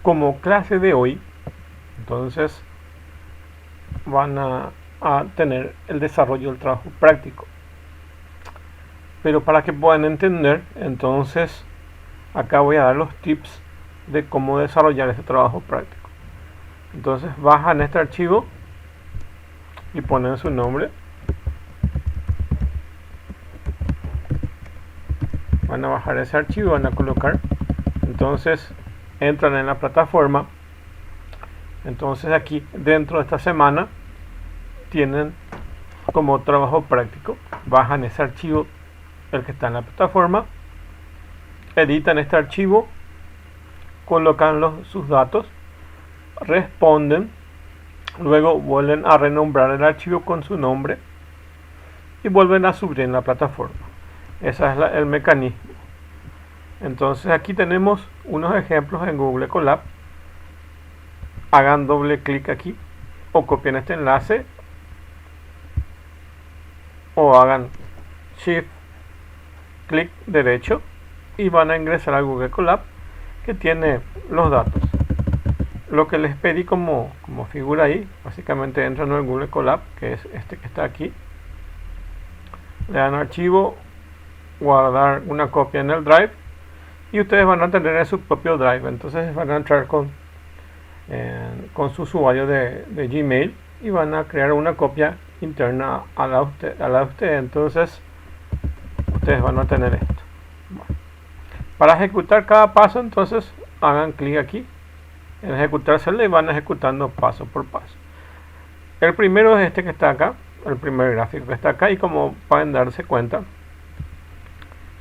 como clase de hoy, entonces van a tener el desarrollo del trabajo práctico. Pero para que puedan entender, entonces acá voy a dar los tips de cómo desarrollar ese trabajo práctico. Entonces bajan este archivo y ponen su nombre. Van a bajar ese archivo, van a colocar. Entonces entran en la plataforma. Entonces aquí dentro de esta semana tienen como trabajo práctico. Bajan ese archivo, el que está en la plataforma. Editan este archivo. Colocan sus datos. Responden. Luego vuelven a renombrar el archivo con su nombre. Y vuelven a subir en la plataforma. Ese es el mecanismo. Entonces aquí tenemos unos ejemplos en Google Colab. Hagan doble clic aquí o copien este enlace o hagan shift clic derecho y van a ingresar a Google Colab, que tiene los datos. Lo que les pedí como figura ahí, básicamente entran en Google Colab, que es este que está aquí. Le dan archivo, guardar una copia en el drive y ustedes van a tener en su propio drive. Entonces van a entrar con su usuario de Gmail y van a crear una copia interna a la de usted. Entonces ustedes van a tener esto. Bueno, para ejecutar cada paso, entonces hagan clic aquí en ejecutar celda y van ejecutando paso por paso. El primero es este que está acá, el primer gráfico que está acá, y como pueden darse cuenta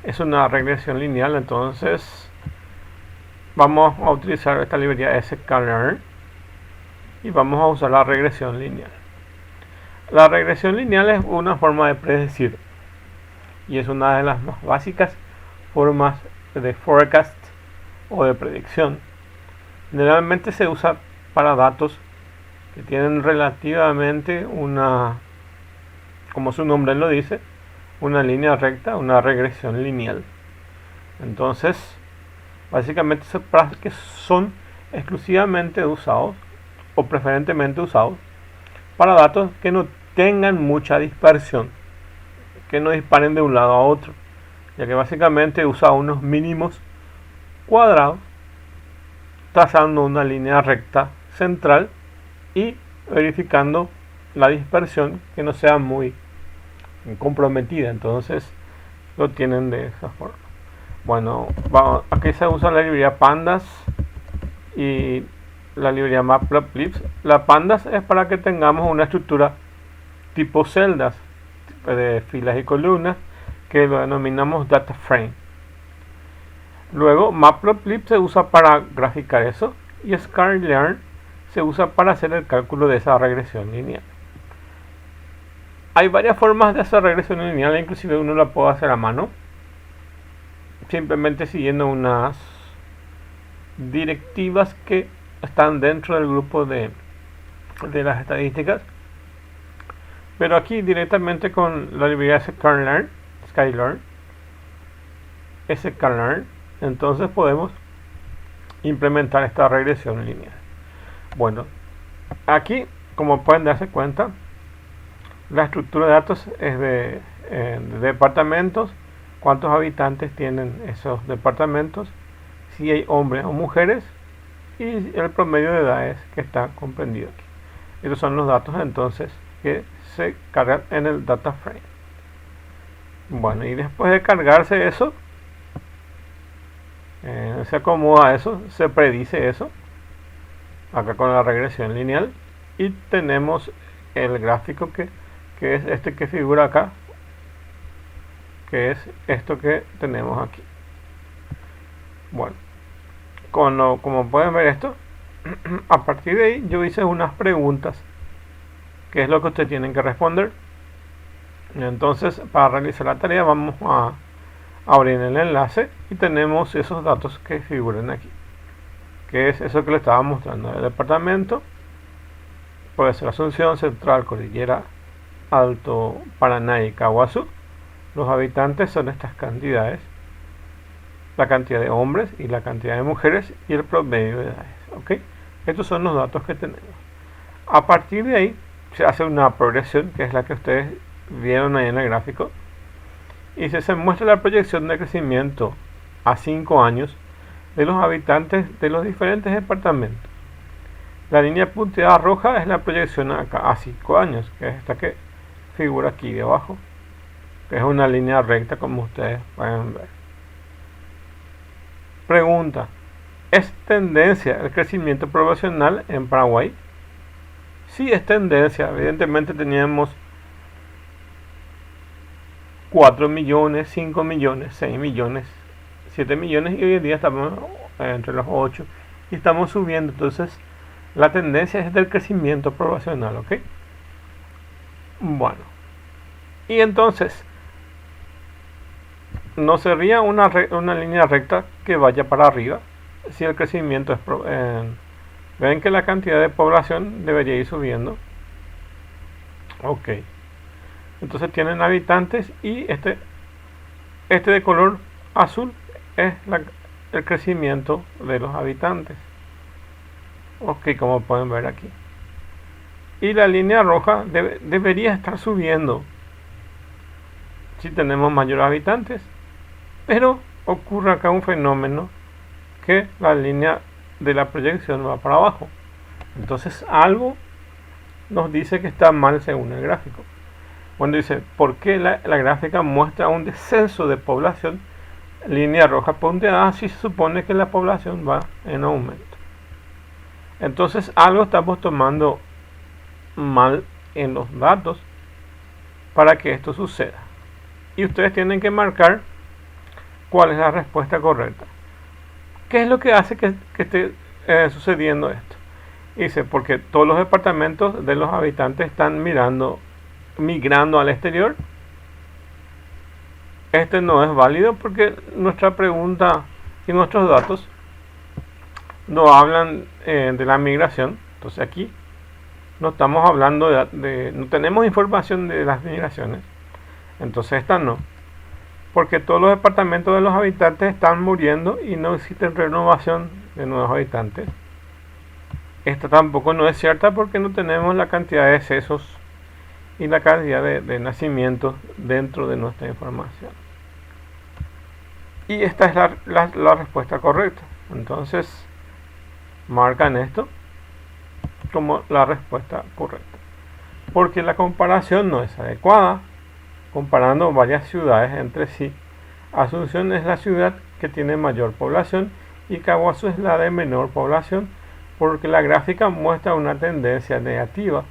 es una regresión lineal. Entonces vamos a utilizar esta librería sklearn y vamos a usar la regresión lineal. La regresión lineal es una forma de predecir y es una de las más básicas formas de forecast o de predicción. Generalmente se usa para datos que tienen relativamente como su nombre lo dice, una línea recta, una regresión lineal. Entonces básicamente que son exclusivamente usados o preferentemente usados para datos que no tengan mucha dispersión, que no disparen de un lado a otro, ya que básicamente usa unos mínimos cuadrados trazando una línea recta central y verificando la dispersión que no sea muy comprometida. Entonces lo tienen de esa forma. Bueno, aquí se usa la librería pandas y la librería matplotlib. La pandas es para que tengamos una estructura tipo celdas de filas y columnas, que lo denominamos data frame. Luego matplotlib se usa para graficar eso y sklearn se usa para hacer el cálculo de esa regresión lineal. Hay varias formas de hacer regresión lineal, inclusive uno la puede hacer a mano, simplemente siguiendo unas directivas que están dentro del grupo de las estadísticas. Pero aquí directamente con la librería sklearn, entonces podemos implementar esta regresión lineal. Bueno, aquí como pueden darse cuenta, la estructura de datos es de departamentos, cuántos habitantes tienen esos departamentos, si hay hombres o mujeres y el promedio de edades que está comprendido aquí. Estos son los datos entonces que se cargan en el data frame. Bueno, y después de cargarse eso, se acomoda eso, se predice eso acá con la regresión lineal y tenemos el gráfico que es este que figura acá, que es esto que tenemos aquí. Bueno, como pueden ver esto, a partir de ahí yo hice unas preguntas que es lo que ustedes tienen que responder. Entonces para realizar la tarea vamos a abrir el enlace y tenemos esos datos que figuran aquí, que es eso que le estaba mostrando. El departamento puede ser Asunción, Central, Cordillera, Alto, Paraná y Caguazú. Los habitantes son estas cantidades, la cantidad de hombres y la cantidad de mujeres y el promedio de edades. ¿ok? Estos son los datos que tenemos. A partir de ahí se hace una progresión, que es la que ustedes vieron ahí en el gráfico, y se muestra la proyección de crecimiento a 5 años de los habitantes de los diferentes departamentos. La línea punteada roja es la proyección acá a 5 años, que es esta que figura aquí debajo, que es una línea recta como ustedes pueden ver. Pregunta: ¿es tendencia el crecimiento poblacional en Paraguay? Sí, es tendencia. Evidentemente teníamos 4 millones, 5 millones, 6 millones, 7 millones y hoy en día estamos entre los 8 y estamos subiendo. Entonces la tendencia es del crecimiento poblacional, ¿ok? Bueno, y entonces no sería una línea recta que vaya para arriba si el crecimiento es ven que la cantidad de población debería ir subiendo. Ok, entonces tienen habitantes y este de color azul es el crecimiento de los habitantes. Ok, como pueden ver aquí. Y la línea roja debería estar subiendo si tenemos mayores habitantes. Pero ocurre acá un fenómeno que la línea de la proyección va para abajo. Entonces algo nos dice que está mal según el gráfico. Cuando dice, ¿por qué la gráfica muestra un descenso de población? Línea roja punteada, si se supone que la población va en aumento. Entonces algo estamos tomando mal en los datos para que esto suceda. Y ustedes tienen que marcar cuál es la respuesta correcta. ¿Qué es lo que hace que esté sucediendo esto? Dice, porque todos los departamentos de los habitantes están migrando al exterior. Este no es válido porque nuestra pregunta y nuestros datos no hablan de la migración. Entonces aquí no estamos hablando no tenemos información de las migraciones. Entonces esta no, porque todos los departamentos de los habitantes están muriendo y no existe renovación de nuevos habitantes. Esta tampoco no es cierta porque no tenemos la cantidad de decesos y la cantidad de nacimientos dentro de nuestra información. Y esta es la respuesta correcta. Entonces marcan esto como la respuesta correcta, porque la comparación no es adecuada. Comparando varias ciudades entre sí, Asunción es la ciudad que tiene mayor población y Caguazú es la de menor población, porque la gráfica muestra una tendencia negativa.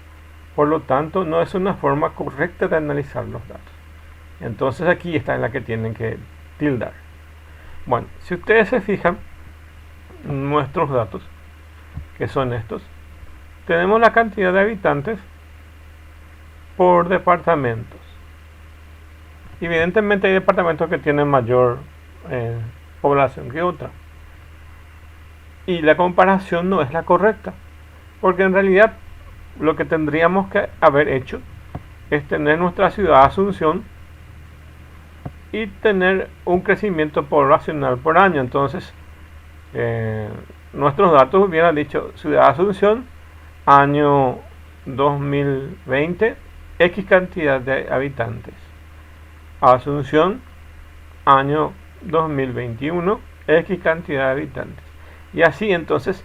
Por lo tanto, no es una forma correcta de analizar los datos. Entonces aquí está en la que tienen que tildar. Bueno, si ustedes se fijan, nuestros datos, que son estos, tenemos la cantidad de habitantes por departamentos. Evidentemente hay departamentos que tienen mayor población que otra. Y la comparación no es la correcta. Porque en realidad lo que tendríamos que haber hecho es tener nuestra ciudad Asunción y tener un crecimiento poblacional por año. Entonces nuestros datos hubieran dicho ciudad Asunción, año 2020, X cantidad de habitantes. Asunción, año 2021, X cantidad de habitantes. Y así entonces,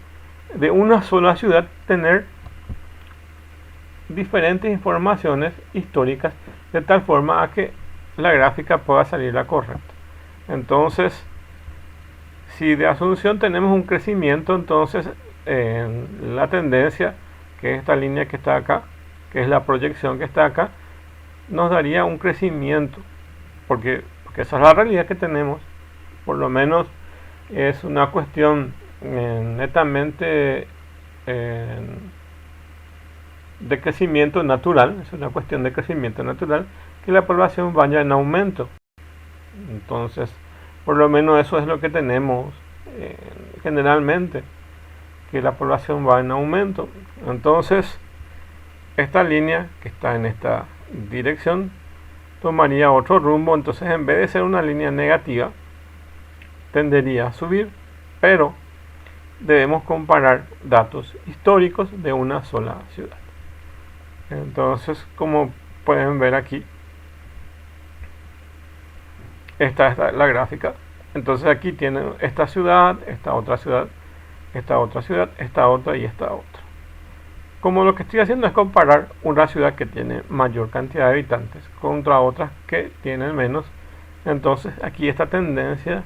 de una sola ciudad, tener diferentes informaciones históricas, de tal forma a que la gráfica pueda salir la correcta. Entonces, si de Asunción tenemos un crecimiento, entonces la tendencia, que es esta línea que está acá, que es la proyección que está acá, nos daría un crecimiento. Porque esa es la realidad que tenemos. Por lo menos es una cuestión netamente de crecimiento natural. Es una cuestión de crecimiento natural que la población vaya en aumento. Entonces, por lo menos eso es lo que tenemos generalmente, que la población va en aumento. Entonces, esta línea que está en esta dirección tomaría otro rumbo. Entonces, en vez de ser una línea negativa, tendería a subir. Pero debemos comparar datos históricos de una sola ciudad. Entonces, como pueden ver aquí, esta es la gráfica. Entonces aquí tienen esta ciudad, esta otra ciudad, esta otra ciudad, esta otra y esta otra. Como lo que estoy haciendo es comparar una ciudad que tiene mayor cantidad de habitantes contra otras que tienen menos, entonces aquí esta tendencia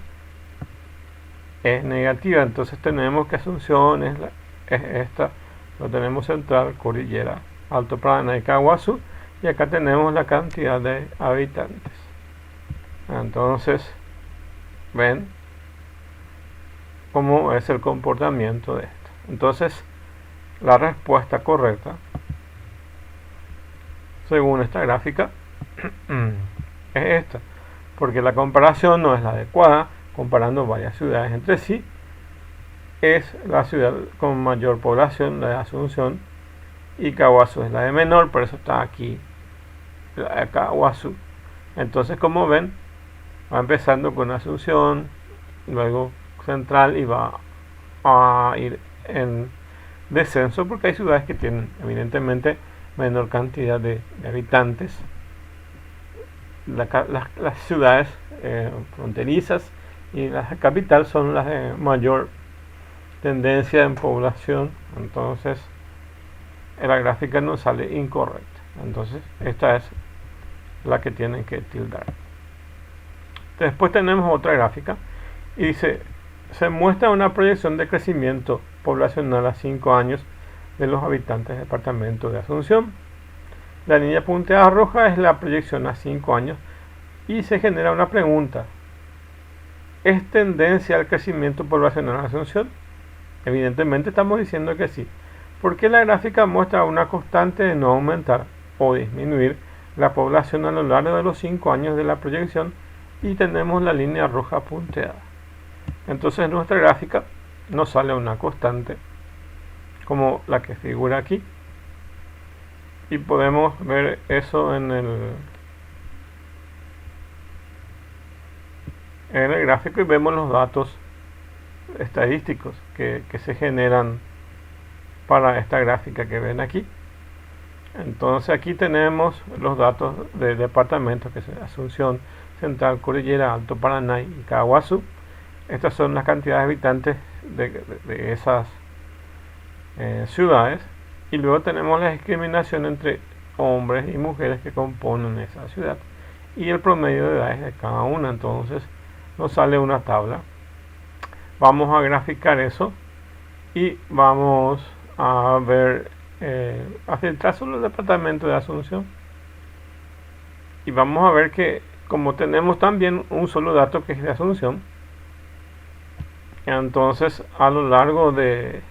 es negativa. Entonces tenemos que Asunción es esta, lo tenemos central, Cordillera, Alto Paraná y Caguazú, y acá tenemos la cantidad de habitantes. Entonces ven cómo es el comportamiento de esto. Entonces la respuesta correcta según esta gráfica es esta, porque la comparación no es la adecuada. Comparando varias ciudades entre sí, es la ciudad con mayor población, la de Asunción, y Caguazú es la de menor, por eso está aquí la de Caguazú. Entonces, como ven, va empezando con Asunción, luego Central, y va a ir en descenso porque hay ciudades que tienen evidentemente menor cantidad de habitantes. Las ciudades fronterizas y la capital son las de mayor tendencia en población, entonces la gráfica nos sale incorrecta. Entonces esta es la que tienen que tildar. Después tenemos otra gráfica y dice: se muestra una proyección de crecimiento poblacional a 5 años de los habitantes del departamento de Asunción. La línea punteada roja es la proyección a 5 años y se genera una pregunta: ¿es tendencia al crecimiento poblacional en Asunción? Evidentemente estamos diciendo que sí, porque la gráfica muestra una constante de no aumentar o disminuir la población a lo largo de los 5 años de la proyección, y tenemos la línea roja punteada. Entonces en nuestra gráfica nos sale una constante como la que figura aquí, y podemos ver eso en el gráfico, y vemos los datos estadísticos que se generan para esta gráfica que ven aquí. Entonces aquí tenemos los datos de departamentos que son Asunción, Central, Cordillera, Alto Paraná y Caguazú. Estas son las cantidades de habitantes de esas ciudades, y luego tenemos la discriminación entre hombres y mujeres que componen esa ciudad y el promedio de edades de cada una. Entonces nos sale una tabla. Vamos a graficar eso y vamos a ver, a filtrar solo el departamento de Asunción, y vamos a ver que como tenemos también un solo dato que es de Asunción, entonces a lo largo de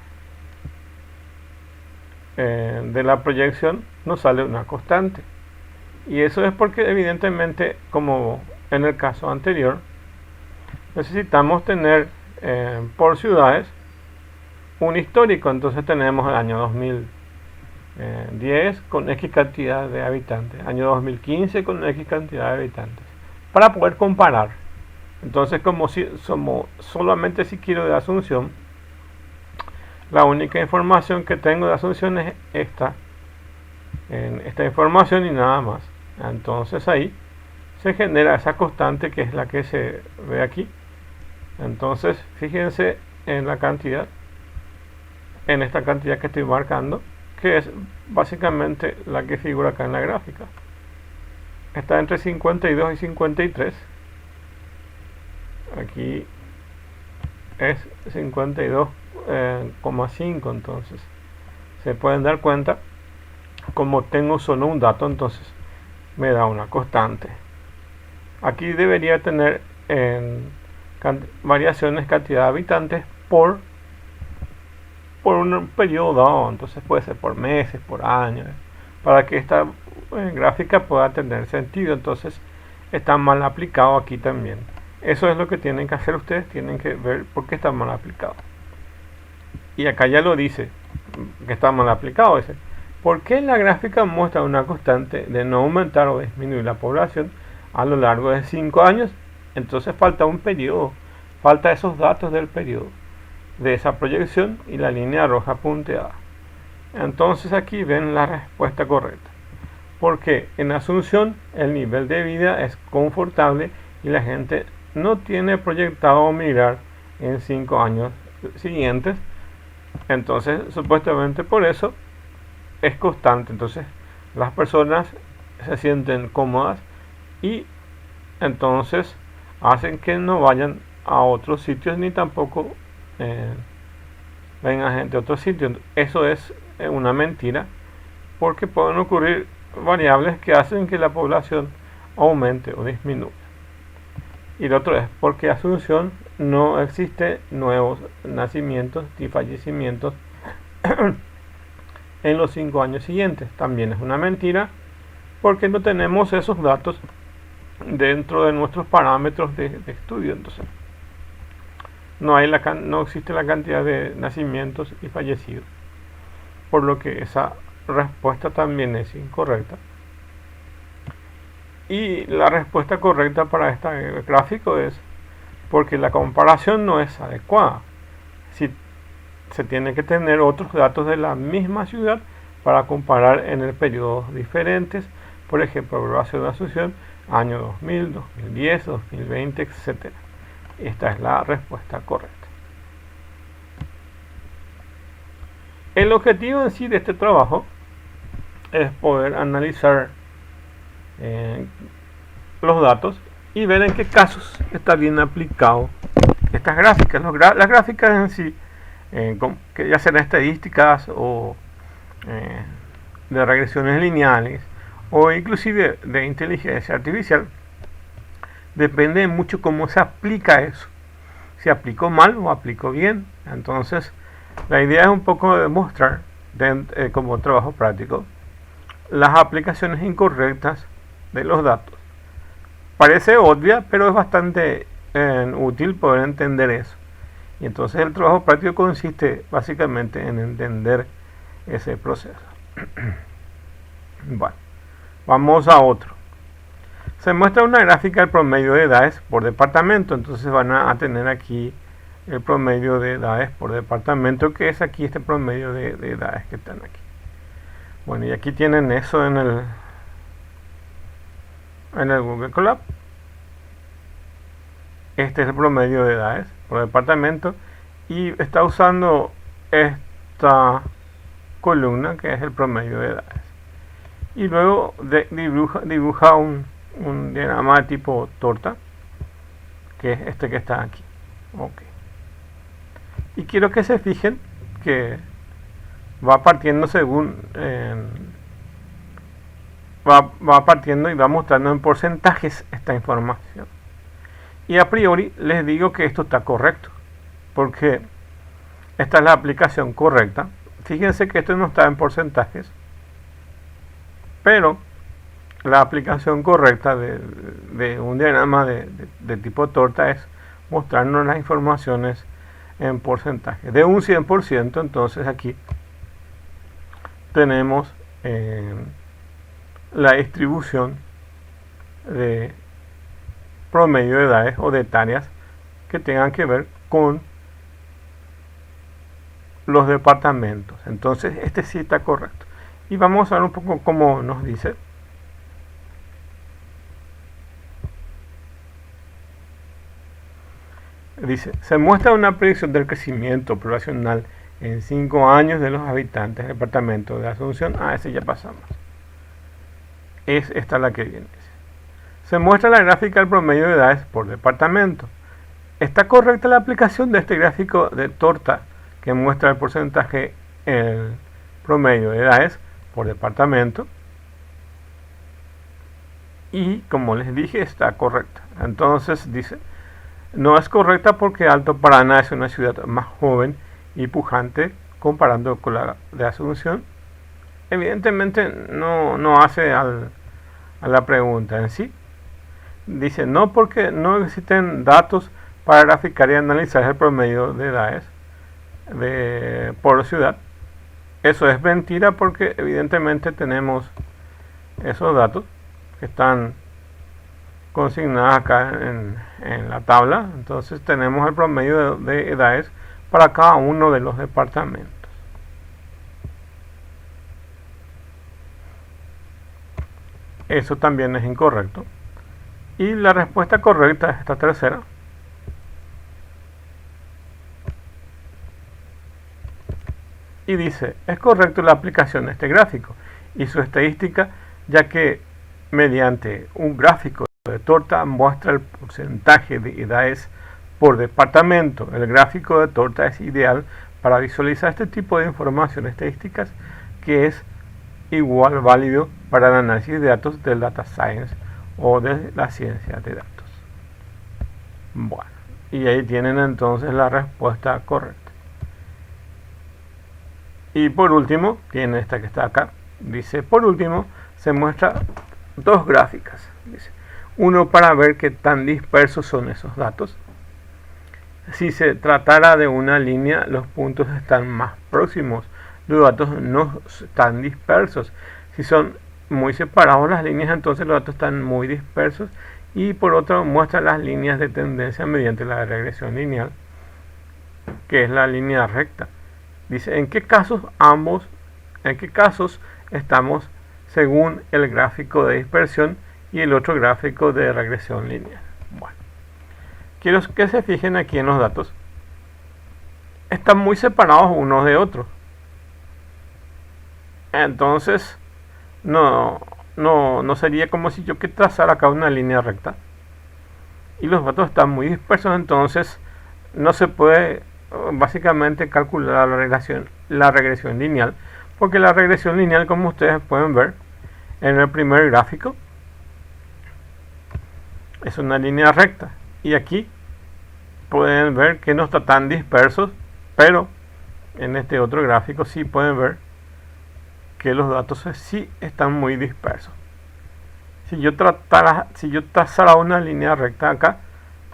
la proyección nos sale una constante, y eso es porque evidentemente, como en el caso anterior, necesitamos tener por ciudades un histórico. Entonces tenemos el año 2010 con X cantidad de habitantes, año 2015 con X cantidad de habitantes, para poder comparar. Entonces, como solamente si quiero de Asunción, la única información que tengo de Asunción es esta información y nada más. Entonces ahí se genera esa constante que es la que se ve aquí. Entonces fíjense en la cantidad, en esta cantidad que estoy marcando, que es básicamente la que figura acá en la gráfica. Está entre 52 y 53. Aquí es 52,5. Entonces se pueden dar cuenta, como tengo solo un dato, entonces me da una constante. Aquí debería tener variaciones cantidad de habitantes por un periodo dado, entonces puede ser por meses, por años, para que esta gráfica pueda tener sentido. Entonces está mal aplicado aquí también. Eso es lo que tienen que hacer ustedes, tienen que ver por qué está mal aplicado. Y acá ya lo dice que está mal aplicado. Dice: ¿por qué la gráfica muestra una constante de no aumentar o disminuir la población a lo largo de 5 años? Entonces falta un periodo, falta esos datos del periodo. de esa proyección y la línea roja punteada. Entonces aquí ven la respuesta correcta, porque en Asunción el nivel de vida es confortable y la gente no tiene proyectado migrar en 5 años siguientes. Entonces supuestamente por eso es constante. Entonces las personas se sienten cómodas y entonces hacen que no vayan a otros sitios ni tampoco venga gente a otros sitios. Eso es una mentira, porque pueden ocurrir variables que hacen que la población aumente o disminuya. Y lo otro es porque Asunción no existe nuevos nacimientos y fallecimientos en los 5 años siguientes. También es una mentira porque no tenemos esos datos dentro de nuestros parámetros de estudio. Entonces no existe la cantidad de nacimientos y fallecidos, por lo que esa respuesta también es incorrecta. Y la respuesta correcta para este gráfico es porque la comparación no es adecuada. Si se tiene que tener otros datos de la misma ciudad para comparar en el periodos diferentes, por ejemplo, evaluación de Asunción, año 2000, 2010, 2020, etc. Esta es la respuesta correcta. El objetivo en sí de este trabajo es poder analizar los datos y ver en qué casos está bien aplicado estas gráficas. Las gráficas en sí, que ya sean estadísticas o de regresiones lineales o inclusive de inteligencia artificial, depende mucho cómo se aplica eso, si aplico mal o aplico bien. Entonces la idea es un poco demostrar como trabajo práctico las aplicaciones incorrectas de los datos. Parece obvia, pero es bastante útil poder entender eso. Y entonces el trabajo práctico consiste básicamente en entender ese proceso. Bueno, vamos a otro. Se muestra una gráfica del promedio de edades por departamento. Entonces van a tener aquí el promedio de edades por departamento, que es aquí este promedio de edades que están aquí. Bueno, y aquí tienen eso en el Google Colab. Este es el promedio de edades por departamento y está usando esta columna que es el promedio de edades. Y luego dibuja un diagrama de tipo torta, que es este que está aquí. Ok. Y quiero que se fijen que va partiendo según va partiendo y va mostrando en porcentajes esta información. Y a priori les digo que esto está correcto, porque esta es la aplicación correcta. Fíjense que esto no está en porcentajes, pero la aplicación correcta de un diagrama de tipo torta es mostrarnos las informaciones en porcentaje. De un 100%, entonces aquí tenemos la distribución de promedio de edades o de tareas que tengan que ver con los departamentos. Entonces este sí está correcto. Y vamos a ver un poco cómo nos dice. Dice, se muestra una predicción del crecimiento poblacional en 5 años de los habitantes del departamento de Asunción. Ese ya pasamos. Es esta la que viene. Se muestra la gráfica del promedio de edades por departamento. ¿Está correcta la aplicación de este gráfico de torta que muestra el porcentaje, el promedio de edades por departamento? Y como les dije, está correcta. Entonces dice, no es correcta porque Alto Paraná es una ciudad más joven y pujante comparando con la de Asunción. Evidentemente no hace a la pregunta en sí. Dice, no, porque no existen datos para graficar y analizar el promedio de edades por ciudad. Eso es mentira porque evidentemente tenemos esos datos que están consignados acá en la tabla. Entonces tenemos el promedio de edades para cada uno de los departamentos. Eso también es incorrecto. Y la respuesta correcta es esta tercera. Y dice, es correcto la aplicación de este gráfico y su estadística, ya que mediante un gráfico de torta muestra el porcentaje de edades por departamento. El gráfico de torta es ideal para visualizar este tipo de información estadísticas, que es igual válido para el análisis de datos del data science o de la ciencia de datos. Bueno, y ahí tienen entonces la respuesta correcta. Y por último, tiene esta que está acá. Dice, por último, se muestra dos gráficas. Dice, uno para ver qué tan dispersos son esos datos. Si se tratara de una línea, los puntos están más próximos. Los datos no están dispersos. Si son muy separados las líneas, entonces los datos están muy dispersos. Y por otro, muestra las líneas de tendencia mediante la regresión lineal, que es la línea recta. Dice, ¿en qué casos estamos según el gráfico de dispersión y el otro gráfico de regresión lineal? Bueno, quiero que se fijen aquí en los datos. Están muy separados unos de otros. Entonces, no sería como si yo que trazara acá una línea recta. Y los datos están muy dispersos, entonces no se puede básicamente calcular la regresión lineal, porque la regresión lineal, como ustedes pueden ver en el primer gráfico, es una línea recta, y aquí pueden ver que no está tan dispersos, pero en este otro gráfico sí pueden ver que los datos sí están muy dispersos. Si yo trazara una línea recta acá,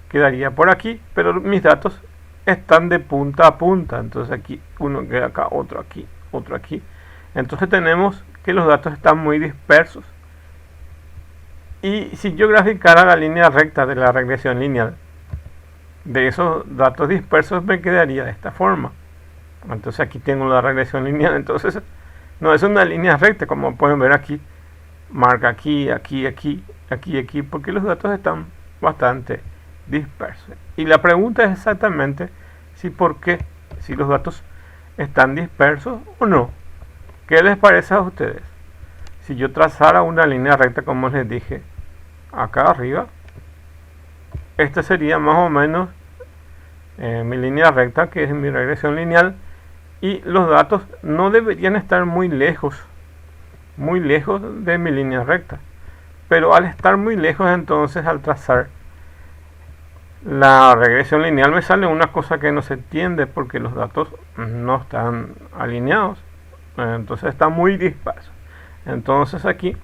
quedaría por aquí, pero mis datos están de punta a punta. Entonces aquí uno queda acá, otro aquí, otro aquí. Entonces tenemos que los datos están muy dispersos. Y si yo graficara la línea recta de la regresión lineal de esos datos dispersos, me quedaría de esta forma. Entonces aquí tengo la regresión lineal. Entonces no es una línea recta, como pueden ver aquí. Marca aquí, aquí, aquí, aquí, aquí, porque los datos están bastante dispersos. Y la pregunta es exactamente si los datos están dispersos o no. ¿Qué les parece a ustedes? Si yo trazara una línea recta, como les dije acá arriba, esta sería más o menos mi línea recta, que es mi regresión lineal, y los datos no deberían estar muy lejos de mi línea recta, pero al estar muy lejos, entonces al trazar la regresión lineal me sale una cosa que no se entiende, porque los datos no están alineados, entonces está muy disperso. Entonces aquí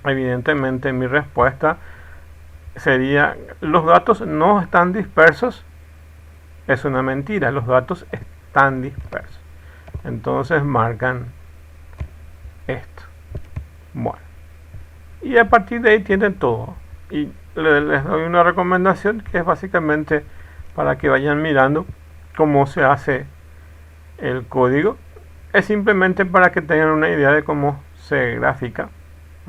evidentemente mi respuesta sería: los datos no están dispersos. Es una mentira, los datos están dispersos. Entonces marcan esto. Bueno, y a partir de ahí tienen todo. Y les doy una recomendación, que es básicamente para que vayan mirando cómo se hace el código. Es simplemente para que tengan una idea de cómo se grafica.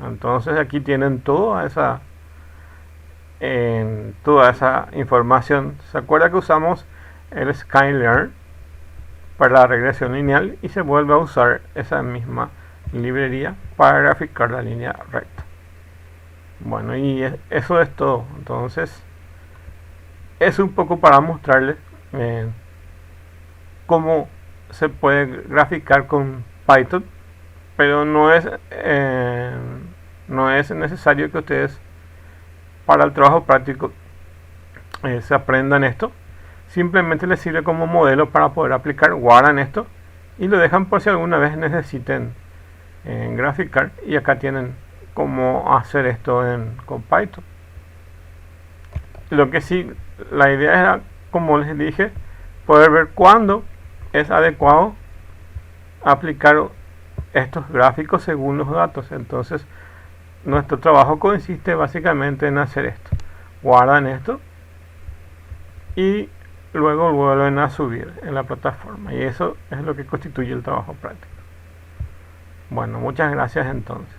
Entonces aquí tienen toda esa información. ¿Se acuerda que usamos el sklearn para la regresión lineal? Y se vuelve a usar esa misma librería para graficar la línea recta. Bueno, y eso es todo. Entonces es un poco para mostrarles cómo se puede graficar con Python, pero no es necesario que ustedes para el trabajo práctico se aprendan esto. Simplemente les sirve como modelo para poder aplicar. Guardan esto y lo dejan por si alguna vez necesiten graficar, y acá tienen cómo hacer esto con Python. Lo que sí, la idea era, como les dije, poder ver cuándo es adecuado aplicar estos gráficos según los datos. Entonces nuestro trabajo consiste básicamente en hacer esto. Guardan esto y luego vuelven a subir en la plataforma y eso es lo que constituye el trabajo práctico. Bueno, muchas gracias entonces.